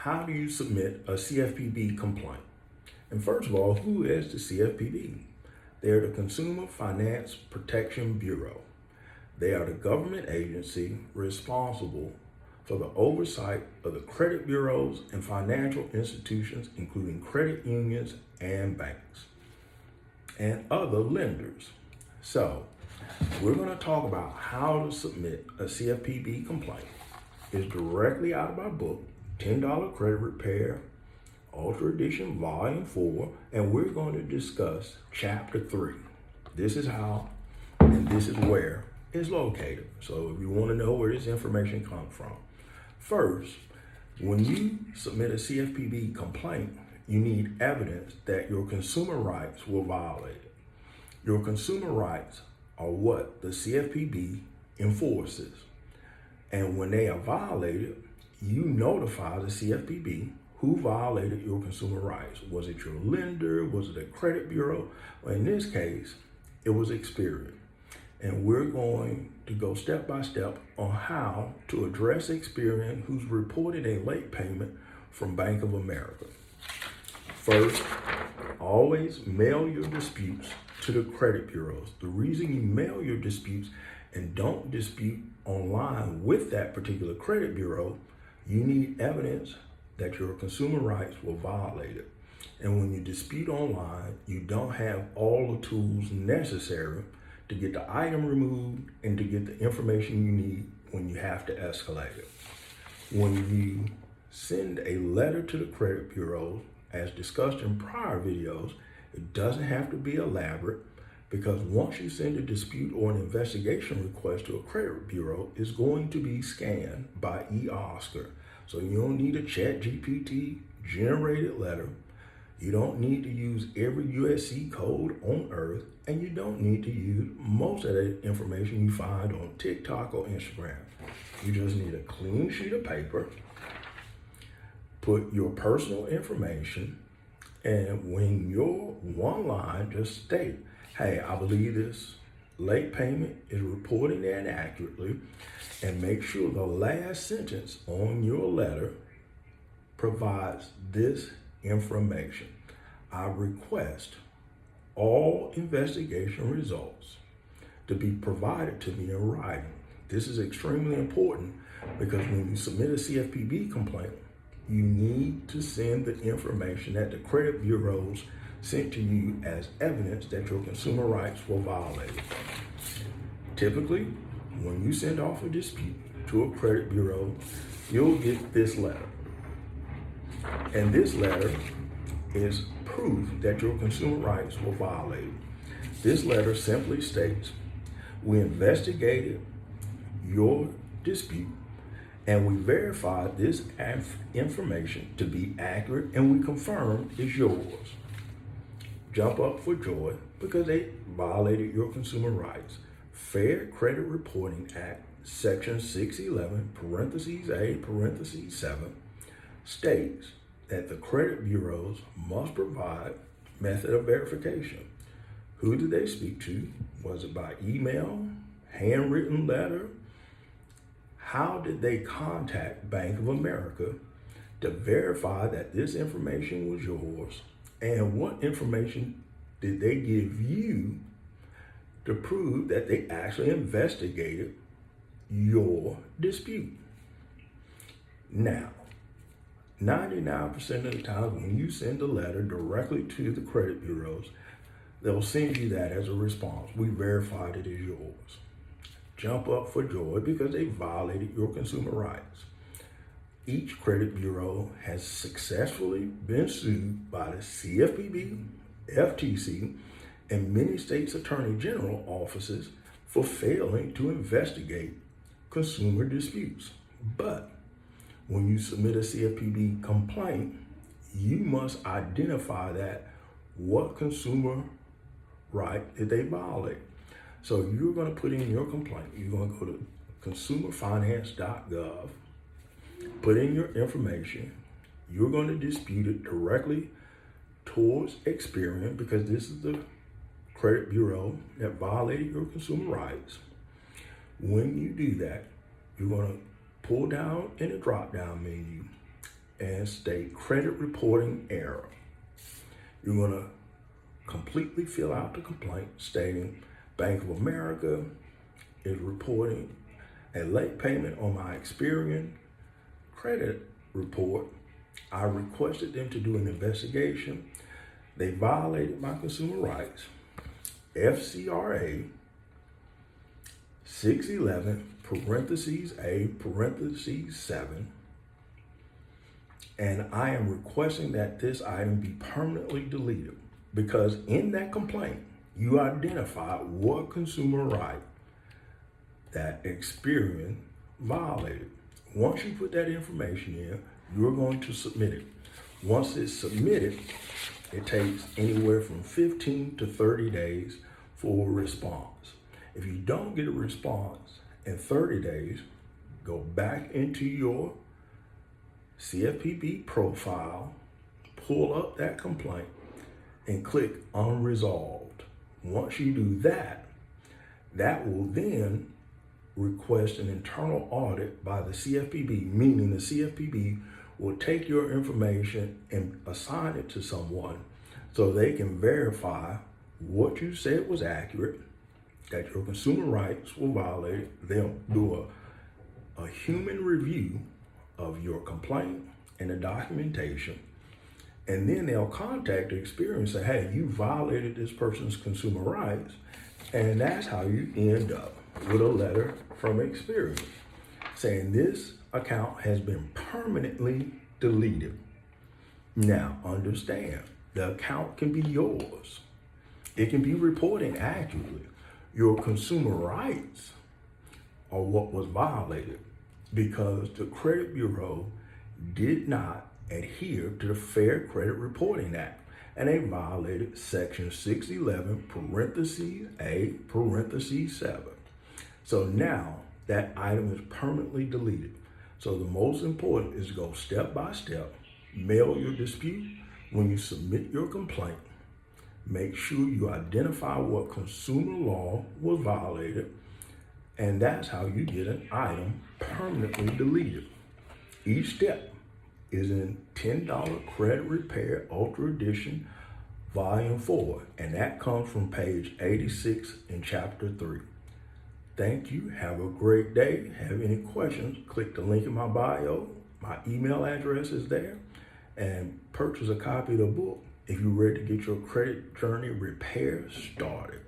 how do you submit a CFPB complaint? And first of all, who is the CFPB? They're the Consumer Finance Protection Bureau. They are the government agency responsible for the oversight of the credit bureaus and financial institutions, including credit unions and banks and other lenders. So we're going to talk about how to submit a CFPB complaint. It's directly out of my book, $10 Credit Repair, Ultra Edition Volume 4, and we're going to discuss Chapter 3. This is how and this is where it's located. So if you want to know where this information comes from, first, when you submit a CFPB complaint, you need evidence that your consumer rights were violated. Your consumer rights are what the CFPB enforces. And when they are violated, you notify the CFPB who violated your consumer rights. Was it your lender? Was it a credit bureau? Well, in this case, it was Experian. And we're going to go step by step on how to address Experian, who's reported a late payment from Bank of America. First, always mail your disputes to the credit bureaus. The reason you mail your disputes and don't dispute online with that particular credit bureau, you need evidence that your consumer rights were violated. And when you dispute online, you don't have all the tools necessary to get the item removed and to get the information you need when you have to escalate it. When you send a letter to the credit bureau, as discussed in prior videos, it doesn't have to be elaborate, because once you send a dispute or an investigation request to a credit bureau, it's going to be scanned by eOscar. So you don't need a ChatGPT generated letter. You don't need to use every USC code on earth, and you don't need to use most of the information you find on TikTok or Instagram. You just need a clean sheet of paper, put your personal information, and when your one line, just state, hey, I believe this late payment is reported inaccurately, and make sure the last sentence on your letter provides this information. I request all investigation results to be provided to me in writing. This is extremely important because when you submit a CFPB complaint, you need to send the information that the credit bureaus sent to you as evidence that your consumer rights were violated. Typically, when you send off a dispute to a credit bureau, you'll get this letter. And this letter is proof that your consumer rights were violated. This letter simply states, we investigated your dispute and we verified this information to be accurate and we confirmed it's yours. Jump up for joy because they violated your consumer rights. Fair Credit Reporting Act, Section 611, parentheses A, parentheses 7, states that the credit bureaus must provide method of verification. Who did they speak to? Was it by email, handwritten letter? How did they contact Bank of America to verify that this information was yours? And what information did they give you to prove that they actually investigated your dispute? Now, 99% of the time when you send a letter directly to the credit bureaus, they'll send you that as a response. We verified it as yours. Jump up for joy because they violated your consumer rights. Each credit bureau has successfully been sued by the CFPB, FTC, and many states' attorney general offices for failing to investigate consumer disputes. But when you submit a CFPB complaint, you must identify that what consumer right did they violate. So you're going to put in your complaint. You're going to go to consumerfinance.gov, put in your information. You're going to dispute it directly towards Experian because this is the credit bureau that violated your consumer rights. When you do that, you're going to pull down in the drop-down menu, and state credit reporting error. You're going to completely fill out the complaint stating Bank of America is reporting a late payment on my Experian credit report. I requested them to do an investigation. They violated my consumer rights. FCRA 611 parentheses A parentheses 7. And I am requesting that this item be permanently deleted because in that complaint, you identify what consumer right that Experian violated. Once you put that information in, you're going to submit it. Once it's submitted, it takes anywhere from 15 to 30 days for a response. If you don't get a response in 30 days, go back into your CFPB profile, pull up that complaint, and click Unresolved. Once you do that, that will then request an internal audit by the CFPB, meaning the CFPB will take your information and assign it to someone so they can verify what you said was accurate, that your consumer rights were violated. They'll do a human review of your complaint and the documentation, and then they'll contact the Experian and say, hey, you violated this person's consumer rights, and that's how you end up with a letter from Experian saying this account has been permanently deleted. Now, understand, the account can be yours. It can be reporting accurately. Your consumer rights are what was violated because the Credit Bureau did not adhere to the Fair Credit Reporting Act, and they violated Section 611 parentheses A parentheses 7. So now that item is permanently deleted. So the most important is to go step by step, mail your dispute. When you submit your complaint, make sure you identify what consumer law was violated, and that's how you get an item permanently deleted. Each step is in $10 Credit Repair Ultra Edition Volume 4, and that comes from page 86 in Chapter 3. Thank you. Have a great day. Have any questions, click the link in my bio. My email address is there. And purchase a copy of the book if you're ready to get your credit journey repair started.